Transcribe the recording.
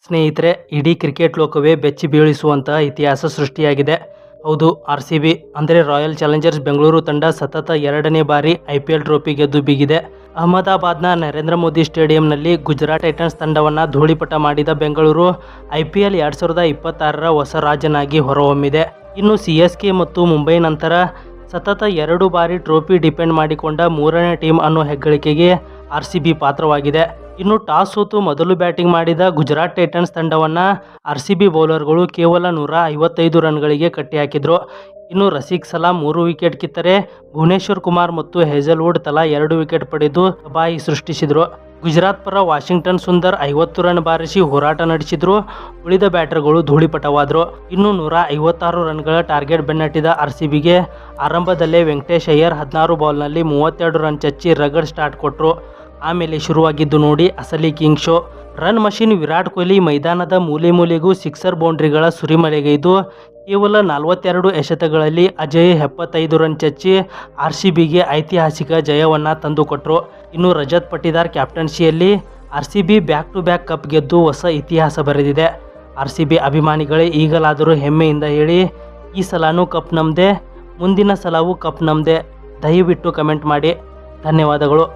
ಸ್ನೇಹಿತರೆ, ಇಡೀ ಕ್ರಿಕೆಟ್ ಲೋಕವೇ ಬೆಚ್ಚಿ ಬೀಳಿಸುವಂತಹ ಇತಿಹಾಸ ಸೃಷ್ಟಿಯಾಗಿದೆ. ಹೌದು, ಆರ್ಸಿಬಿ ಅಂದರೆ ರಾಯಲ್ ಚಾಲೆಂಜರ್ಸ್ ಬೆಂಗಳೂರು ತಂಡ ಸತತ 2ನೇ ಬಾರಿ IPL ಟ್ರೋಫಿ ಗೆದ್ದು ಬೀಗಿದೆ. ಅಹಮದಾಬಾದ್ನ ನರೇಂದ್ರ ಮೋದಿ ಸ್ಟೇಡಿಯಂನಲ್ಲಿ ಗುಜರಾತ್ ಟೈಟನ್ಸ್ ತಂಡವನ್ನು ಧೂಳಿಪಟ ಮಾಡಿದ ಬೆಂಗಳೂರು IPL 2026ರ ಹೊಸ ರಾಜನಾಗಿ ಹೊರಹೊಮ್ಮಿದೆ. ಇನ್ನು CSK ಮತ್ತು ಮುಂಬೈ ನಂತರ ಸತತ 2 ಬಾರಿ ಟ್ರೋಫಿ ಡಿಫೆಂಡ್ ಮಾಡಿಕೊಂಡ 3ನೇ ಟೀಮ್ ಅನ್ನೋ ಹೆಗ್ಗಳಿಕೆಗೆ ಆರ್ಸಿಬಿ ಪಾತ್ರವಾಗಿದೆ. ಇನ್ನು ಟಾಸ್ ಸೋತು ಮೊದಲು ಬ್ಯಾಟಿಂಗ್ ಮಾಡಿದ ಗುಜರಾತ್ ಟೈಟನ್ಸ್ ತಂಡವನ್ನು ಆರ್ಸಿಬಿ ಬೌಲರ್ಗಳು ಕೇವಲ 155 ರನ್ಗಳಿಗೆ ಕಟ್ಟಿಹಾಕಿದ್ರು. ಇನ್ನು ರಸಿಕ್ ಸಲಾಮ್ 3 ವಿಕೆಟ್ ಕಿತ್ತರೆ ಭುವನೇಶ್ವರ್ ಕುಮಾರ್ ಮತ್ತು ಹೇಜಲ್ವುಡ್ ತಲಾ 2 ವಿಕೆಟ್ ಪಡೆದು ತಬಾಹಿ ಸೃಷ್ಟಿಸಿದರು. ಗುಜರಾತ್ ಪರ ವಾಷಿಂಗ್ಟನ್ ಸುಂದರ್ 50 ರನ್ ಬಾರಿಸಿ ಹೋರಾಟ ನಡೆಸಿದ್ರು. ಉಳಿದ ಬ್ಯಾಟರ್ಗಳು ಧೂಳಿಪಟವಾದರು. ಇನ್ನು 156 ರನ್ಗಳ ಟಾರ್ಗೆಟ್ ಬೆನ್ನಟ್ಟಿದ ಆರ್ಸಿಬಿಗೆ ಆರಂಭದಲ್ಲೇ ವೆಂಕಟೇಶ್ ಅಯ್ಯರ್ 16 ಬಾಲ್ನಲ್ಲಿ 32 ರನ್ ಚಚ್ಚಿ ರಗಡ್ ಸ್ಟಾರ್ಟ್ ಕೊಟ್ಟರು. ಆಮೇಲೆ ಶುರುವಾಗಿದ್ದು ನೋಡಿ ಅಸಲಿ king show. Run machine Virat Kohli ಮೈದಾನದ ಮೂಲೆ ಮೂಲೆಗೂ ಸಿಕ್ಸರ್ ಬೌಂಡ್ರಿಗಳ ಸುರಿಮಳೆಗೈದು. ಕೇವಲ 42 ಎಸೆತಗಳಲ್ಲಿ ಅಜಯ್ 75 ರನ್ ಚಚ್ಚಿ ಆರ್ಸಿಬಿಗೆ ಐತಿಹಾಸಿಕ ಜಯವನ್ನು ತಂದುಕೊಟ್ಟರು. ಇನ್ನು ರಜತ್ ಪಟಿದಾರ್ ಕ್ಯಾಪ್ಟನ್ಸಿಯಲ್ಲಿ RCB back to back cup ಗೆದ್ದು ಹೊಸ ಇತಿಹಾಸ ಬರೆದಿದೆ. ಆರ್ಸಿಬಿ ಅಭಿಮಾನಿಗಳೇ, ಈಗಲಾದರೂ ಹೆಮ್ಮೆಯಿಂದ ಹೇಳಿ, ಈ ಸಲನೂ ಕಪ್ ನಮ್ಮದೇ, ಮುಂದಿನ ಸಲವೂ ಕಪ್ ನಮ್ಮದೇ. ದಯವಿಟ್ಟು ಕಮೆಂಟ್ ಮಾಡಿ. ಧನ್ಯವಾದಗಳು.